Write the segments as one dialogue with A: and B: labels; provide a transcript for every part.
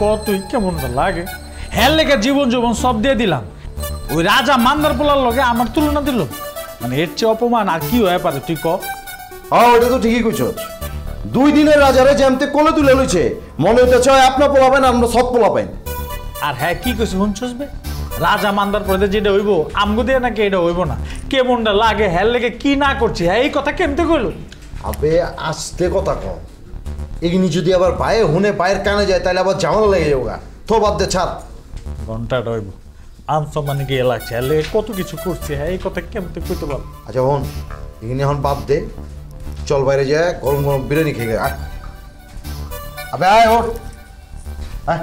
A: কতই কেমন লাগে হ্যাঁ লেগে জীবন জীবন সব দিয়ে দিলাম ওই রাজা মান্দার পোলার লগে আমার তুলনা দিল মানে এর চেয়ে অপমান আর কি হয়ে পারে তুই ক
B: হ্যাঁ ওটা তো ঠিকই কইছ 2 দিনের রাজারে যেমতে কোলে তুলে লইছে মনে হইতেছে আপনার পোলা পাইন আমরা সব পোলা পাইন
A: আর হ্যাঁ কি কইছে শুনছস বে রাজা মান্দার পরে যেটা হইব আমগো দিয়ে নাকি এটা হইব না কেমনটা লাগে হ্যাঁ লেগে কি না করছি হ্যাঁ এই কথা কেমতে কইলো
B: আবে আস্তে কথা কম এগিনি যদি আবার পায়ে হুনে পায়ের কানে যায় তাহলে আবার ঝামেলা লেগে যাবে তো বাদ দে ছাড়
A: ঘন্টাটা হইব আনসম্মানে গিয়ে লাগছে হ্যাঁ লেগে কত কিছু করছে হ্যাঁ এই কথা কেমতে কইতে পারো
B: আচ্ছা হন এগিনি এখন বাদ দে চল বাইরে যায় গরম গরম বিরিয়ানি খেয়ে আয় আবে আয় ওঠ আয়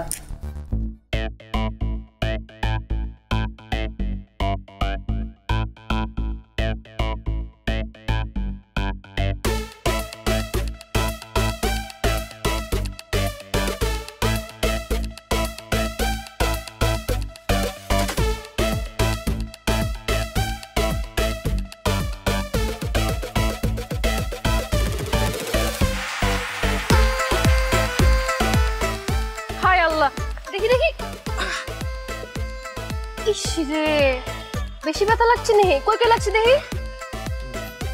C: দেখি দেখি ইসরে বেশি ব্যথা লাগছে নে কই কই লাগছে দেখি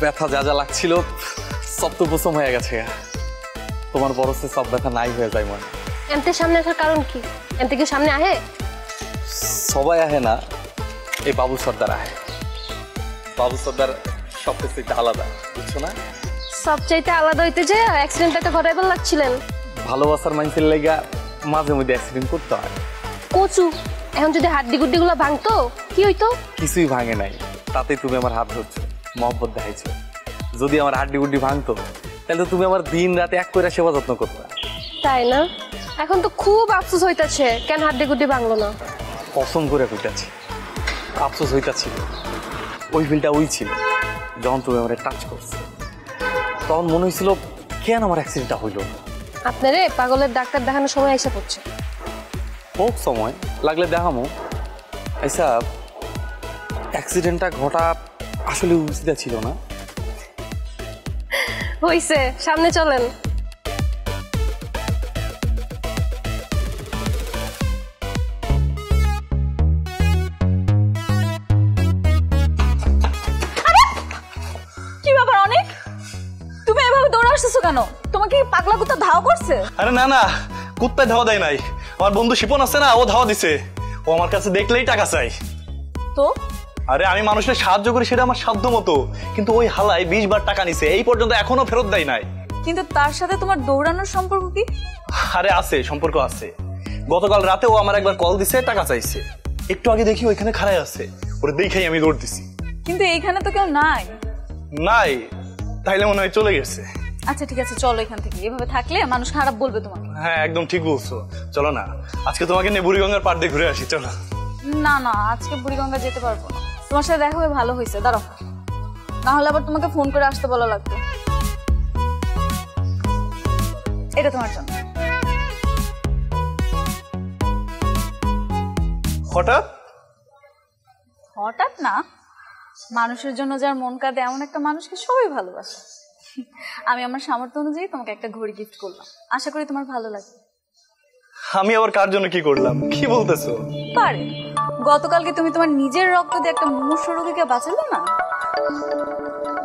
D: ব্যথা যা যা লাগছিল সব তো উপশম হয়ে গেছে তোমার বরসে সব ব্যথা নাই হয়ে যায় মনে
C: এনতে সামনে আসার কারণ কি এনতে কি সামনে আহে
D: সবাই আহে না এই বাবু সর্দার আহে বাবু সর্দার সব কিছু একটু আলাদা বুঝছো না
C: সবচাইতে আলাদা হইতে যে অ্যাক্সিডেন্টটা ঘটাইবার লাগছিলেন
D: ভালোবাসার মানুষের লাগা মাঝে মধ্যে অ্যাক্সিডেন্ট করতে হয়
C: কোচু এখন যদি হাড্ডি গুড্ডিগুলো ভাঙতো কি হইতো
D: কিছুই ভাঙে নাই তাতেই তুমি আমার হাত ধরছো মহব্বত দেখাইছো যদি আমার হাড্ডি গুড্ডি ভাঙতো তাহলে তুমি আমার দিন রাতে এক করে সেবা যত্ন করতে
C: তাই না এখন তো খুব আফসোস হইতাছে কেন হাড্ডি গুড্ডি ভাঙলো না
D: কসম করে কইতাছি আফসোস হইতাছি ওই ফিলটা ওই ছিল যখন তুমি আমার টাচ করছো তখন মনে হয়েছিল কেন আমার অ্যাক্সিডেন্টটা হইল না
C: আপনারে পাগলের ডাক্তার দেখানোর সময় এসে পড়ছে
D: হোক সময় লাগলে দেখামো আচ্ছা অ্যাক্সিডেন্টটা ঘটা আসলে উচিত ছিল না
C: হইছে সামনে চলেন
E: কি ব্যাপার অনেক তুমি এভাবে দৌড়ে আসছো কেন তোমাকে পাগলা কুত্তা ধাও করছে
F: আরে না না কুত্তায় ধাওয়া দেয় নাই আমার বন্ধু শিপন আছে না ও ধাওয়া দিছে ও আমার কাছে দেখলেই টাকা চাই
E: তো
F: আরে আমি মানুষের সাহায্য করি সেটা আমার সাধ্য মতো কিন্তু ওই হালাই 20 বার টাকা নিছে এই পর্যন্ত এখনো ফেরত দেয় নাই
E: কিন্তু তার সাথে তোমার দৌড়ানোর সম্পর্ক কি
F: আরে আছে সম্পর্ক আছে গতকাল রাতে ও আমার একবার কল দিছে টাকা চাইছে একটু আগে দেখি ওইখানে খাড়ায় আছে ওরে দেখেই আমি দৌড় দিছি
E: কিন্তু এইখানে তো কেউ নাই
F: নাই তাইলে মনে হয় চলে গেছে
E: আচ্ছা ঠিক আছে চলো এখান থেকে এভাবে থাকলে মানুষ খারাপ বলবে তোমাকে
F: হ্যাঁ একদম ঠিক বলছো চলো না আজকে তোমাকে নিয়ে বুড়িগঙ্গার পাড় দিয়ে ঘুরে আসি চলো
E: না না আজকে বুড়িগঙ্গা যেতে পারবো না তোমার সাথে দেখা হয়ে ভালো হয়েছে দাঁড়াও না হলে আবার তোমাকে ফোন করে আসতে বলা লাগতো এটা তোমার জন্য
F: হঠাৎ
E: হঠাৎ না মানুষের জন্য যার মন কাঁদে এমন একটা মানুষকে সবাই ভালোবাসে আমি আমার সামর্থ্য অনুযায়ী তোমাকে একটা ঘড়ি গিফট করলাম আশা করি তোমার ভালো লাগে
F: আমি আবার কার জন্য কি করলাম কি বলতেছো
E: পারে গতকালকে তুমি তোমার নিজের রক্ত দিয়ে একটা মুমূর্ষু রোগীকে বাঁচালে না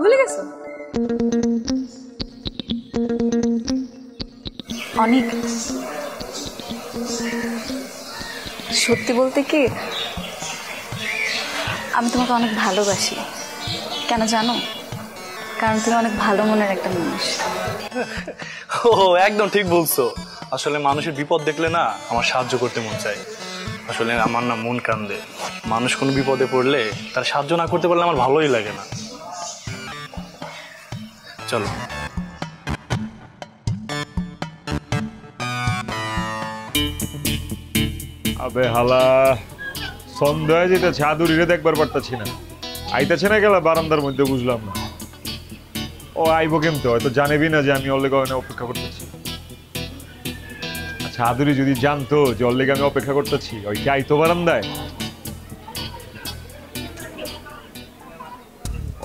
E: ভুলে গেছো অনেক সত্যি বলতে কি আমি তোমাকে অনেক ভালোবাসি কেন জানো কারণ তুমি অনেক ভালো মনের একটা মানুষ
F: ও একদম ঠিক বলছো আসলে মানুষের বিপদ দেখলে না আমার সাহায্য করতে মন চায় আসলে আমার না মন কান্দে মানুষ কোনো বিপদে পড়লে তার সাহায্য না করতে পারলে আমার ভালোই লাগে না চলো
G: আবে হালা সন্ধ্যা যেতেছে আদুরিরে দেখবার পারতাছি না আইতাছে না গেলা বারান্দার মধ্যে বুঝলাম না ও আইবো কেমতে হয়তো জানেবি না যে আমি ওর লেগে অপেক্ষা করতেছি আচ্ছা আদুরি যদি জানতো যে ওর লেগে আমি অপেক্ষা করতেছি ওই কি আইতো বারান্দায়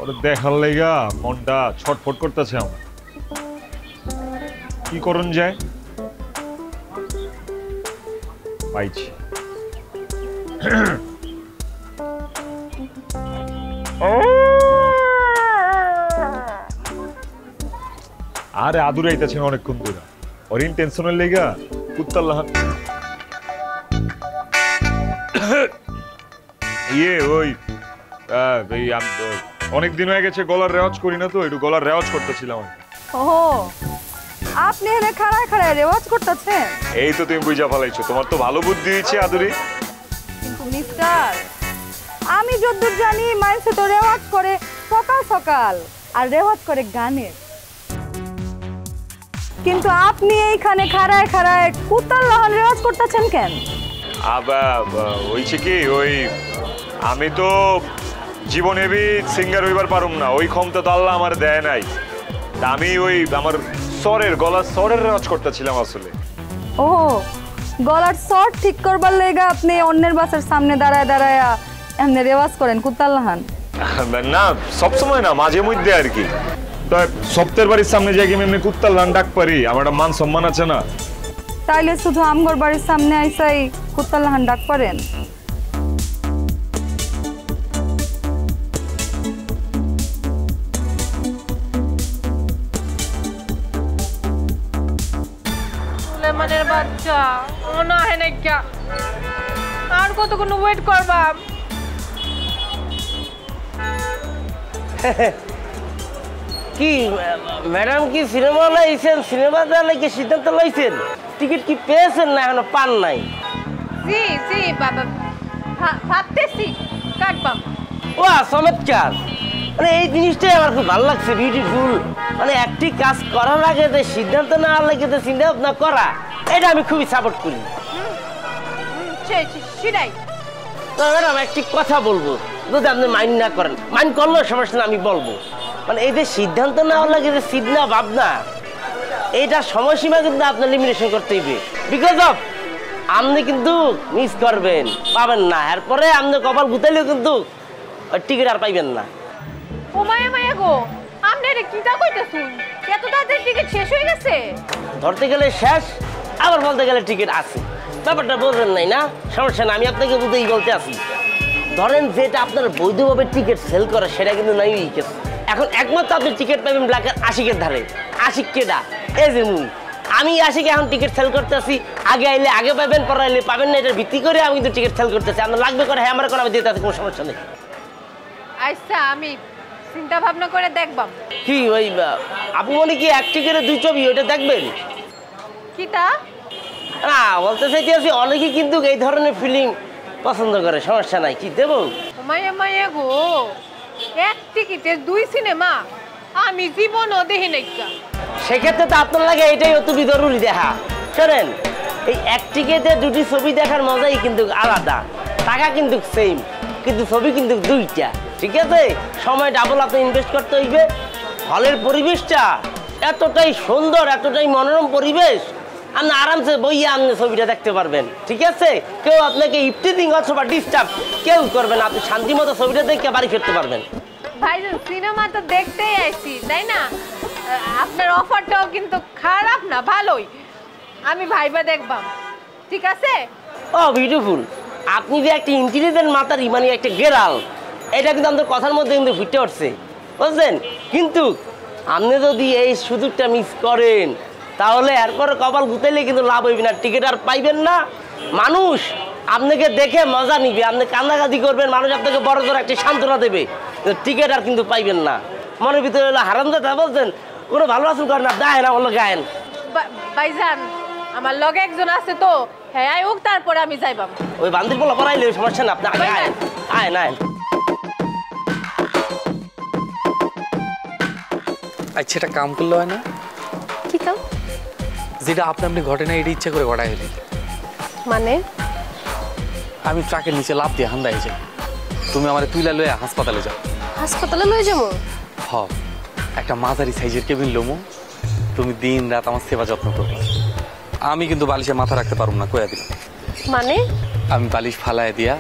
G: ওর দেখার লেগা মনটা ছটফট করতেছে আমার কি করণ যায় পাইছি। আরে আদুরে আইতাছে অনেকক্ষণ ধরে, ওর ইনটেনশনের লেগা কুত্তার লাহান ওই অনেকদিন হয়ে গেছে গলার রেওয়াজ করি না, তো একটু গলার রেওয়াজ করতেছিলাম।
E: ও আপনি এখানে খাড়ায় খাড়ায় রেওয়াজ করতেছেন?
G: এই তো তুমি বুঝা ফেলাইছো, তোমার তো ভালো বুদ্ধি হয়েছে আদুরি।
E: কিন্তু মিস্টার, আমি যতদূর জানি মানুষ তো রেওয়াজ করে সকাল সকাল আর রেওয়াজ করে গানের, কিন্তু আপনি এইখানে খাড়ায় খাড়ায় কুত্তার লাহান রেওয়াজ করতেছেন কেন?
G: হইছে কি, ওই আমি তো জীবনে সিঙ্গার হইবার পারুম না, ওই ক্ষমতা তো আল্লাহ আমার দেয় নাই। আমি ওই আমার গলার স্বরের রেওয়াজ করতেছিলাম আসলে।
E: ও গলার স্বর ঠিক করবার লেগা আপনি অন্যের বাসার সামনে দাঁড়ায় দাঁড়ায় এমনি রেওয়াজ করেন কুত্তার লাহান?
G: না সবসময় না, মাঝে মধ্যে আর কি। তো সপ্তাহের বাড়ির সামনে যাই কি এমনি কুত্তার লাহান ডাক পারি, আমার একটা মান সম্মান আছে না।
E: তাইলে শুধু আমগর বাড়ির সামনে আইসাই কুত্তার লাহান ডাক পারেন?
C: সুলেমানের বাচ্চা ও না হয় না কি আর কতক্ষণ ওয়েট করবা?
H: কি ম্যাডাম কি সিনেমা লাইছেন? সিনেমা দেওয়া কি সিদ্ধান্ত লাইছেন? টিকিট কি পেয়েছেন না এখনো পান নাই?
C: জি জি বাবা, ভাবতেছি কাটবাম।
H: ও চমৎকার, মানে এই জিনিসটাই আমার খুব ভালো লাগছে, বিউটিফুল। মানে একটি কাজ করার আগে যে সিদ্ধান্ত নেওয়ার লাগে যে চিন্তা ভাবনা করা, এটা আমি খুবই সাপোর্ট করি।
C: সেটাই
H: তো ম্যাডাম একটি কথা বলবো, যদি আপনি মাইন্ড না করেন, মাইন্ড করলেও সমস্যা না, আমি বলবো। মানে এই যে সিদ্ধান্ত নেওয়ার লাগে যে চিন্তা ভাবনা, এইটার সময়সীমা কিন্তু আপনার লিমিটেশন করতে হইবে। বিকজ অফ আপনি কিন্তু মিস করবেন, পাবেন না, এরপরে আপনি কপাল গুতাইলেও কিন্তু টিকিট আর পাইবেন না।
C: ও মায়া মায়া গো, আপনি এটা কিটা কইতেছুন? এত তাড়াতাড়ি টিকিট শেষ হয়ে গেছে?
H: ধরতে গেলে শেষ, আবার বলতে গেলে টিকিট আছে। ব্যাপারটা বোঝেন নাই না? সমস্যা না, আমি আপনাকে বুঝেই বলতে আসি। ধরেন যেটা আপনার বৈধভাবে টিকিট সেল করে সেটা কিন্তু নাই গেছে। এখন একমাত্র আপনি টিকিট পাবেন ব্ল্যাকের আশিকের ধারে। আশিক কেডা? এই যে আমি আশিকে এখন টিকিট সেল করতে আসি। আগে আইলে আগে পাবেন, পরে আইলে পাবেন না, এটার ভিত্তি করে আমি কিন্তু টিকিট সেল করতেছি। আপনার লাগবে করে, হ্যাঁ আমার করে, আমি দিতে আছে, কোনো সমস্যা নেই।
C: আচ্ছা আমি চিন্তা ভাবনা করে দেখবাম।
H: কি ওই আপু মনে কি এক টিকিটে 2 ছবি, ওইটা দেখবেন?
C: কিটা?
H: না বলতে চাইতেছি অনেকেই কিন্তু এই ধরনের ফিল্ম পছন্দ করে, সমস্যা নাই। কি দেবো?
C: মায়া মায়া গো, এক টিকিটের 2 সিনেমা আমি জীবনও দেখি নাই।
H: সেক্ষেত্রে তো আপনার লাগে এটাই অতি জরুরি দেখা। শোনেন, এই এক টিকিটে 2টি ছবি দেখার মজাই কিন্তু আলাদা। টাকা কিন্তু সেম, কিন্তু ছবি কিন্তু 2টা। ঠিক আছে, সময় ডাবল আপনি ইনভেস্ট করতে হইবে। হলের পরিবেশটা এতটাই সুন্দর, এতটাই মনোরম পরিবেশ, আপনি আরামসে বইয়া আপনি ছবিটা দেখতে পারবেন। ঠিক আছে, কেউ আপনাকে ইফটিজিং অথবা ডিস্টার্ব কেউ করবে না, আপনি শান্তি মতো ছবিটা দেখে বাড়ি ফিরতে পারবেন।
C: ভাইজান সিনেমা তো দেখতেই আইছি, তাই না? আপনার অফারটাও কিন্তু খারাপ না, ভালোই। আমি ভাইবা দেখবাম, ঠিক আছে?
H: ও বিউটিফুল, আপনি যে একটা ইন্টেলিজেন্ট মাতারি, মানে একটা গেরাল, এটা কিন্তু আমাদের কথার মধ্যে কিন্তু ফুটে উঠছে, বুঝলেন? কিন্তু আপনি যদি এই সুযোগটা মিস করেন, তাহলে এরপরে কপাল গুতাইলে কিন্তু লাভ হইবে না, টিকিট আর পাইবেন না। মানুষ আপনাকে দেখে মজা নিবে, আপনি কান্নাকাটি করবেন, মানুষ আপনাকে বড় ধরে একটা সান্ত্বনা দেবে, টিকিট আর কিন্তু পাইবেন না। মনের ভিতরে হলো হারামজাদা, বলছেন কোনো ভালো আছেন করেন না, দেয় না বললো গায়েন।
C: ভাইজান আমার লগে একজন আছে তো, হ্যাঁ আই হোক, তারপরে আমি যাইবাম।
H: ওই বান্দির বলা পড়াইলে সমস্যা না, আপনি আগে আয়েন, আয়েন আয়েন।
D: আচ্ছা এটা কাম করলে হয় না?
C: কি কাম?
D: যেটা আপনি ঘটনা এটা ইচ্ছা করে ঘটাই হলি।
C: মানে?
D: আমি ট্রাকের নিচে লাফ দিয়ে হান্দাই যাই, তুমি আমার তুইলা লয়ে হাসপাতালে যাও।
C: হাসপাতালে লয়ে যাবো?
D: হ, একটা মাঝারি সাইজের কেবিন লমু, তুমি দিন রাত আমার সেবা যত্ন করবে। আমি কিন্তু বালিশে মাথা রাখতে পারবো না, কইয়া দিলাম।
C: মানে?
D: আমি বালিশ ফালায় দিয়া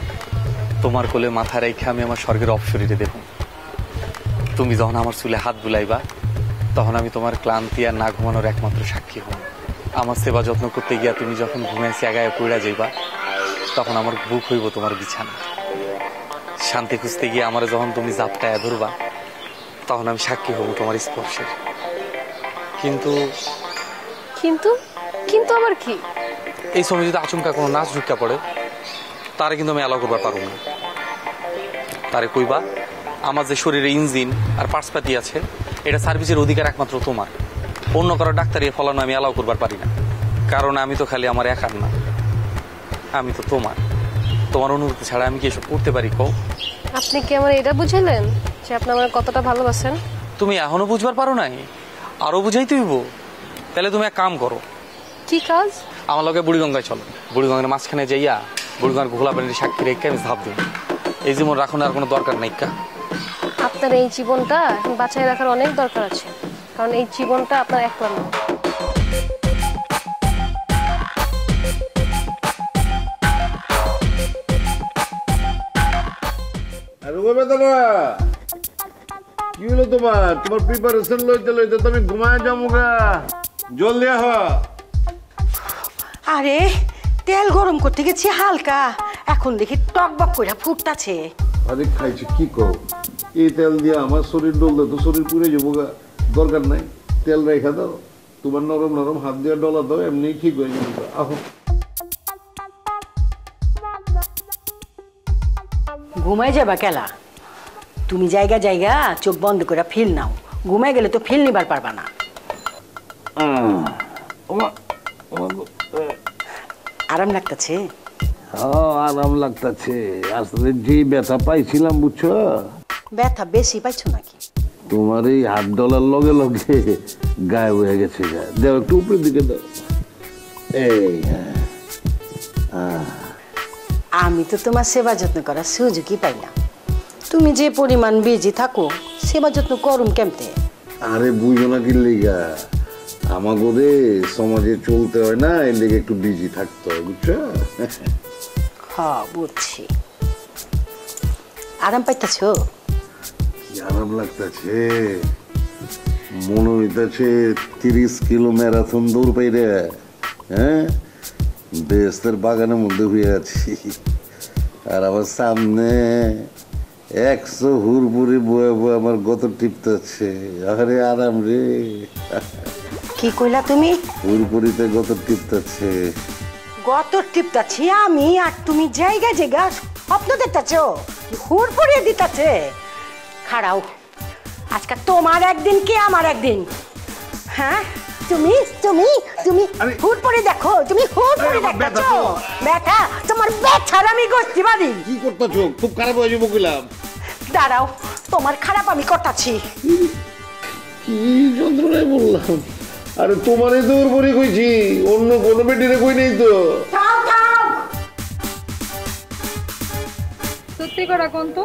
D: তোমার কোলে মাথা রেখে আমি আমার স্বর্গের অপসরীতে দেখব। তুমি যখন আমার চুলে হাত বুলাইবা, তখন আমি তোমার ক্লান্তি আর না ঘুমানোর একমাত্র সাক্ষী হব। আমার সেবা যত্ন করতে গিয়া তুমি যখন ঘুমাইছি আগায় পড়া যাইবা, তখন আমার বুক হইব তোমার বিছানা। শান্তি খুঁজতে গিয়ে আমার যখন তুমি জাপটায় ধরবা, তখন আমি সাক্ষী হব তোমার স্পর্শের। কিন্তু
C: কিন্তু কিন্তু আবার কি?
D: এই সময় যদি আচমকা কোনো নাচ ঢুকা পড়ে, তারে কিন্তু আমি অ্যালাউ করবার পারবো না। তারে কইবা আমার যে শরীরে ইঞ্জিন আর পার্টসপাতি আছে, এটা সার্ভিসের অধিকার একমাত্র তোমার। অন্য কারো ডাক্তারি ফলানো আমি অ্যালাউ করবার পারি না, কারণ আমি তো খালি আমার একার না, আমি তো তোমার। তোমার অনুভূতি ছাড়া আমি কি এসব করতে পারি কও?
C: আপনি কি আমার এটা বুঝালেন যে আপনি আমার কতটা ভালোবাসেন?
D: তুমি এখনো বুঝবার পারো নাই? আরো বুঝাইতে হইব? তাহলে তুমি এক কাম করো।
C: কি কাজ?
D: আমার লগে বুড়িগঙ্গায় চলো। বুড়িগঙ্গার মাঝখানে যাইয়া বুড়িগঙ্গার ঘোলা পানির সাক্ষী রেখে আমি ঝাঁপ দিই। এই জীবন রাখুন আর কোনো দরকার নাই।
C: আপনার এই জীবনটা বাঁচায় রাখার অনেক দরকার আছে, কারণ এই জীবনটা আপনার একলা না।
B: কি হলো তোমার? তোমার প্রিপারেশন লইতে লইতে তুমি ঘুমায় যাবো গা। জলদি আহ।
I: আরে তেল গরম করতে গেছি হালকা, এখন দেখি টকবক করে ফুটতাছে।
B: আরে খাইছি কি কও? এই তেল দিয়ে আমার শরীর ডললে তো শরীর পুড়ে যাবো গা। দরকার নাই, তেল রেখা দাও। তোমার নরম নরম হাত দিয়ে ডলা দাও, এমনি ঠিক হয়ে যাবে। আহো।
I: ঘুমাই যাবা কেলা? তুমি জায়গা জায়গা চোখ বন্ধ করে ফিল নাও। ঘুমাই গেলে তো ফিল নিবার পারবা না। আরাম লাগতেছে?
B: আরাম লাগতেছে। আসলে যে ব্যথা পাইছিলাম বুঝছো?
I: ব্যথা বেশি পাইছো নাকি?
B: তোমার এই হাত ডলার লগে লগে গায়ে হয়ে গেছে। দেও একটু উপরের দিকে দাও। এই
I: আমি তো তোমার সেবা যত্ন করার সুযোগই পাই না। তুমি যে পরিমাণ বিজি থাকো, সেবা যত্ন করুম কেমতে?
B: আরে বুঝো না কি লিগা, আমাগরে সমাজে চলতে হয় না, এর লেগে একটু বিজি থাকতে হয় বুঝছো?
I: হ্যাঁ বুঝছি। আরাম পাইতেছো?
B: কি আরাম লাগতেছে, মনে হইতেছে 30 কিলো ম্যারাথন দৌড় পাই রে। হ্যাঁ, বেস্তের বাগানের মধ্যে হয়ে আছি, আর আমার সামনে 100 হুড়পুরি বয়ে বয়ে আমার গত টিপতেছে। আরে আরাম রে।
I: কি কইলা তুমি?
B: হুড়পুরিতে গত টিপতেছে।
I: গত টিপতাছি আমি, আর তুমি জায়গা জায়গা স্বপ্ন দেখতেছ, হুড় পড়িয়ে দিতেছে। খাড়াও, আজকে তোমার একদিন কি আমার একদিন। হ্যাঁ, তুমি তুমি তুমি হুড় পড়ে দেখো, তুমি হুড় পড়ে দেখতেছ। ব্যথা তোমার ব্যথার আমি গোষ্ঠী বাড়ি।
B: কি করতেছো? খুব খারাপ হয়ে যাবো কইলাম।
I: দাঁড়াও, তোমার খারাপ আমি করতাছি।
B: কি যন্ত্রণায় বললাম। আরে তোমারে দৌড় পরে কইছি, অন্য কোনো বেটিরে কই নেই তো।
E: সত্যি করে কোন তো,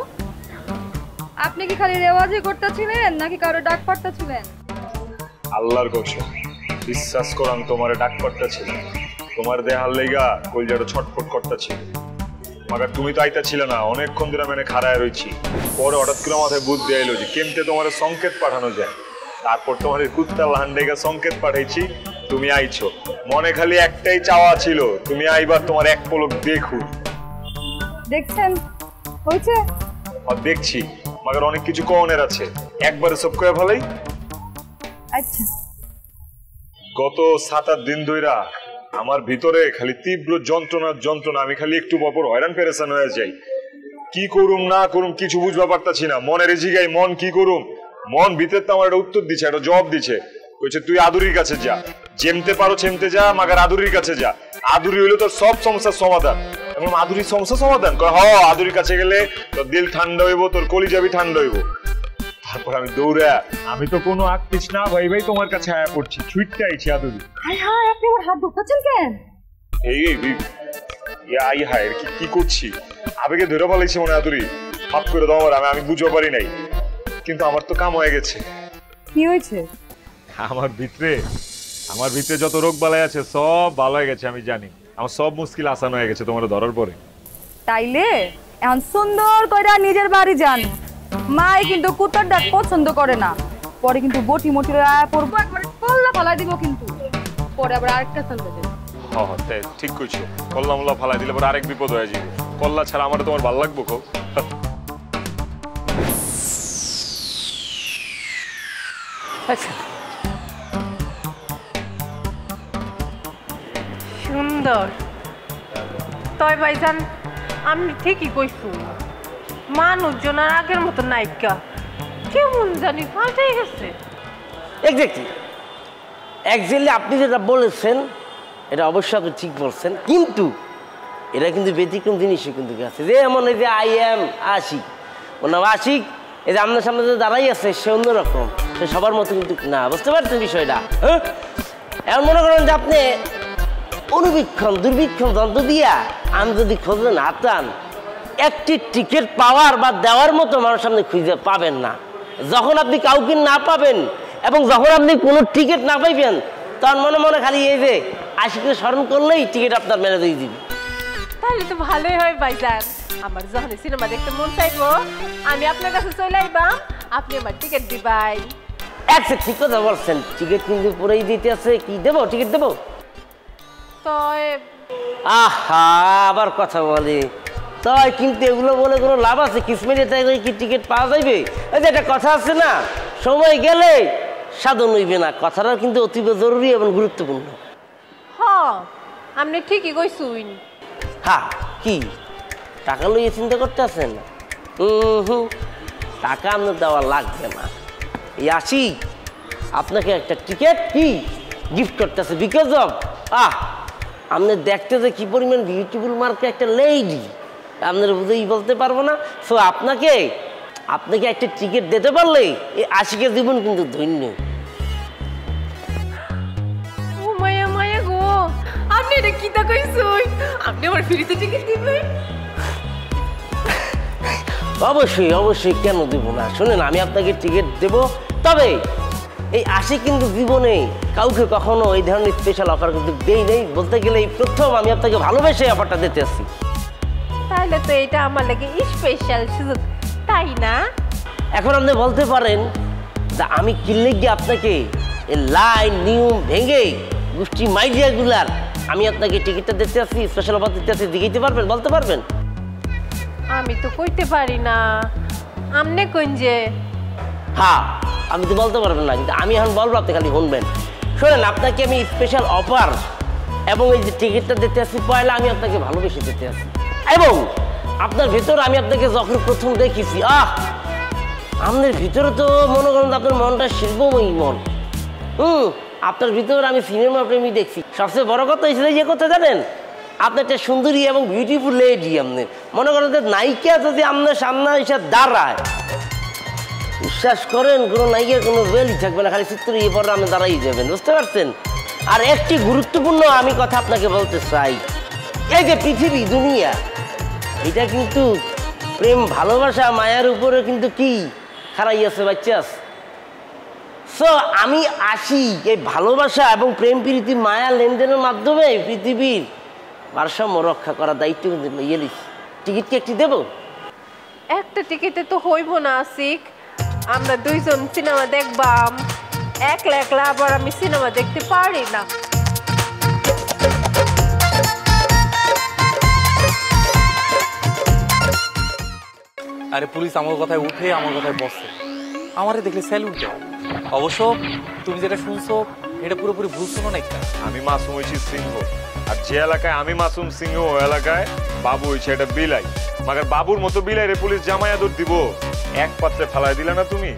E: আপনি কি খালি রেওয়াজই করতেছিলেন নাকি কারো ডাক পাঠাচ্ছিলেন?
G: আল্লাহর কসম, বিশ্বাস করান তোমার ডাক পাঠাচ্ছিল। তোমার দেহার লেগা কলজাটা ছটফট করতেছিল। মাগার তুমি তো আইতা ছিল না, অনেকক্ষণ ধরে মানে খাড়ায় রয়েছি। পরে হঠাৎ করে মাথায় বুদ্ধি আইলো যে কেমতে তোমার সংকেত পাঠানো যায়। তারপর তোমার কুত্তা লান্ডেগা সংকেত পাঠাইছি, তুমি আইছো। মনে খালি একটাই চাওয়া ছিল, তুমি আইবার তোমার এক পলক দেখু।
E: দেখছেন হইছে?
G: দেখছি, মাগার অনেক কিছু কনের আছে, একবারে সব কয়ে ভালোই।
E: আচ্ছা,
G: গত 7-8 দিন ধইরা আমার ভিতরে খালি তীব্র যন্ত্রণা। আমি খালি একটু পর হয়রান পেরেশান হয়ে যাই। কি করুম না করুম কিছু বুঝবা পারতাছি না। মনের জিগাই মন কি করুম, মন ভিতরে তো আমার একটা উত্তর দিচ্ছে, একটা জবাব দিচ্ছে। কইছে তুই আদুরির কাছে যা, যেমতে পারো চেমতে যা, মাগার আদুরির কাছে যা। আদুরি হইলো তোর সব সমস্যার সমাধান। এখন আদুরির সমস্যা সমাধান কয়, হ আদুরির কাছে গেলে তোর দিল ঠান্ডা হইব, তোর কলিজাবি ঠান্ডা হইব। তারপর আমি দৌড়া, আমি তো কোনো আকতিস না ভাই তোমার কাছে আয়া পড়ছি, ছুটতে আইছি আদুরি।
E: হাই হাই, আপনি আমার হাত ধরতেছেন কেন?
G: এই আই হাই কি করছি, আবেগে ধরে ফেলাইছি মনে আদুরি। হাত করে দাও আমার, আমি বুঝতে পারি নাই, কিন্তু আমার তো কাম হয়ে গেছে।
E: কি হয়েছে?
G: আমার ভিতরে যত রোগ বালাই আছে সব ভালো হয়ে গেছে। আমি জানি আমার সব মুশকিল আসান হয়ে গেছে তোমার ধরার পরে।
E: তাইলে এখন সুন্দর করে নিজের বাড়ি যান। মাই কিন্তু কুত্তার ডাক পছন্দ করে না, পরে কিন্তু বটি মটি আয়া পড়বো, একবারে কল্লা ফলাই দিব, কিন্তু পরে আবার আরেকটা চলবে।
G: হ্যাঁ ঠিক কইছো, কল্লা মোল্লা ফালাই দিলে পরে আরেক বিপদ হয়ে যাবে। কল্লা ছাড়া আমার তোমার ভালো লাগবো খুব।
H: আচ্ছা
C: সুন্দর তয় ভাইজান আমি ঠিকই কইছু, মানুষজন আর আগের মতো নায়িকা কেমন জানি পাল্টাই গেছে।
H: এক্স্যাক্টলি আপনি যেটা বলেছেন এটা অবশ্যই আপনি ঠিক বলছেন, কিন্তু এটা কিন্তু ব্যতিক্রম জিনিসই কিন্তু আছে। যে এমন এই যে আই এম আশিক, ওর নাম আশিক, এই যে আপনার সামনে যে দাঁড়াই আছে সে অন্যরকম, সে সবার মতো কিন্তু না, বুঝতে পারছেন বিষয়টা? হ্যাঁ, এমন মনে করেন যে আপনি অনুবীক্ষণ দুর্বীক্ষণ যন্ত্র দিয়া আমি যদি খোঁজে না চান, একটি টিকিট পাওয়ার বা দেওয়ার মতো মানুষ আপনি খুঁজে পাবেন না। যখন আপনি কাউকে না পাবেন এবং যখন আপনি কোনো টিকিট না পাইবেন, তখন মনে মনে খালি এই যে আশিককে স্মরণ করলেই টিকিট আপনার মেরে দিয়ে দিবে।
C: তাহলে তো ভালোই হয় ভাইজান, আমার যখন সিনেমা দেখতে মন চাইবো আমি আপনার কাছে চলে আইবাম, আপনি আমার টিকিট দিবাই।
H: আচ্ছা ঠিক কথা বলছেন, টিকিট কিন্তু পুরাই দিতে আছে। কি দেবো, টিকিট দেবো? আহা আবার কথা বলে তাই, কিন্তু এগুলো বলে কোনো লাভ আছে? কিসমিনে তাই কি টিকিট পাওয়া যাইবে? এই যে একটা কথা আছে না, সময় গেলে সাধন হইবে না, কথাটা কিন্তু অতীব জরুরি এবং গুরুত্বপূর্ণ।
C: হ্যাঁ আপনি ঠিকই কইছুন।
H: হ্যাঁ কি টাকা লইয়ে চিন্তা করতে আছেন? টাকা আপনার দেওয়া লাগবে না। এই আসি আপনাকে একটা টিকিট কি গিফট করতেছে, বিকজ অফ আপনি দেখতে যে কি পরিমাণ বিউটিফুল মার্কে একটা লেডি, আপনার বুঝেই বলতে পারবো না। সো আপনাকে একটা টিকিট দিতে পারলে এই আশিকের জীবন কিন্তু ধন্য।
C: ও মায়া মায়া গো, আপনি এটা কি তা কইছুন? আপনি আমার ফ্রিতে টিকিট দিবেন?
H: অবশ্যই অবশ্যই, কেন দেব না? শুনেন, আমি আপনাকে টিকিট দেব, তবে এই আশিক কিন্তু জীবনে কাউকে কখনো এই ধরনের স্পেশাল অফার কিন্তু দেই নেই। বলতে গেলে এই প্রথম আমি আপনাকে ভালোবেসে অফারটা দিতে আসছি।
C: তাহলে তো এটা আমার লাগে স্পেশাল সুযোগ, তাই না?
H: এখন আপনি বলতে পারেন যে আমি কিনলে গিয়ে আপনাকে এই লাইন নিয়ম ভেঙে গোষ্ঠী মাইডিয়াগুলার আমি আপনাকে টিকিটটা দিতে আসছি, স্পেশাল অফার দিতে আসছি, দিতে পারবেন? বলতে পারবেন?
C: আমি তো কইতে পারি না, আমনে কইন যে।
H: হ্যাঁ আমি তো বলতে পারবেন না, কিন্তু আমি এখন বলবো, আপনি খালি শুনবেন। শোনেন, আপনাকে আমি স্পেশাল অফার এবং এই যে টিকিটটা দিতে আসছি, পয়লা আমি আপনাকে ভালোবেসে দিতে আসছি। এবং আপনার ভিতর আমি আপনাকে যখন প্রথম দেখেছি, আপনার ভিতরে তো মনে করেন আপনার মনটা শিল্পময়ী মন। আপনার ভিতর আমি সিনেমা প্রেমী দেখছি। সবচেয়ে বড় কথা হয়েছিল যে কথা জানেন, আপনি একটা সুন্দরী এবং বিউটিফুল লেডি। আপনি মনে করেন যে নায়িকা যদি আপনার সামনে এসে দাঁড়ায়, বিশ্বাস করেন কোনো নায়িকার কোনো বেলই থাকবে না, খালি চিত্র ইয়ে পরে আপনি দাঁড়াই যাবেন, বুঝতে পারছেন? আর একটি গুরুত্বপূর্ণ আমি কথা আপনাকে বলতে চাই, এই যে পৃথিবী দুনিয়া, এটা কিন্তু প্রেম ভালোবাসা মায়ার উপরে কিন্তু কি খারাইয়াছে বাচ্চাস। সো আমি আসি এই ভালোবাসা এবং প্রেম প্রীতি মায়া লেনদেনের মাধ্যমে পৃথিবীর ভারসাম্য রক্ষা করার দায়িত্ব কিন্তু ইয়ে নিচ্ছি। টিকিট কি একটি দেবো?
C: একটা টিকিটে তো হইব না আশিক, আমরা দুইজন সিনেমা দেখবাম, একলা একলা আবার আমি সিনেমা দেখতে পারি না।
D: আরে পুলিশ আমার কথায় উঠে আমার কথায় বসে, আমারে দেখলে স্যালুট দেয়। অবশ্য তুমি যেটা শুনছো এটা পুরোপুরি ভুল শোনো না।
G: আমি মাসুম হয়েছি সিংহ, আর যে এলাকায় আমি মাসুম সিংহ ওই এলাকায় বাবু হয়েছে এটা বিলাই। মাগার বাবুর মতো বিলাই রে পুলিশ জামায়াত দিব, এক পাত্রে ফেলাই দিলে না তুমি।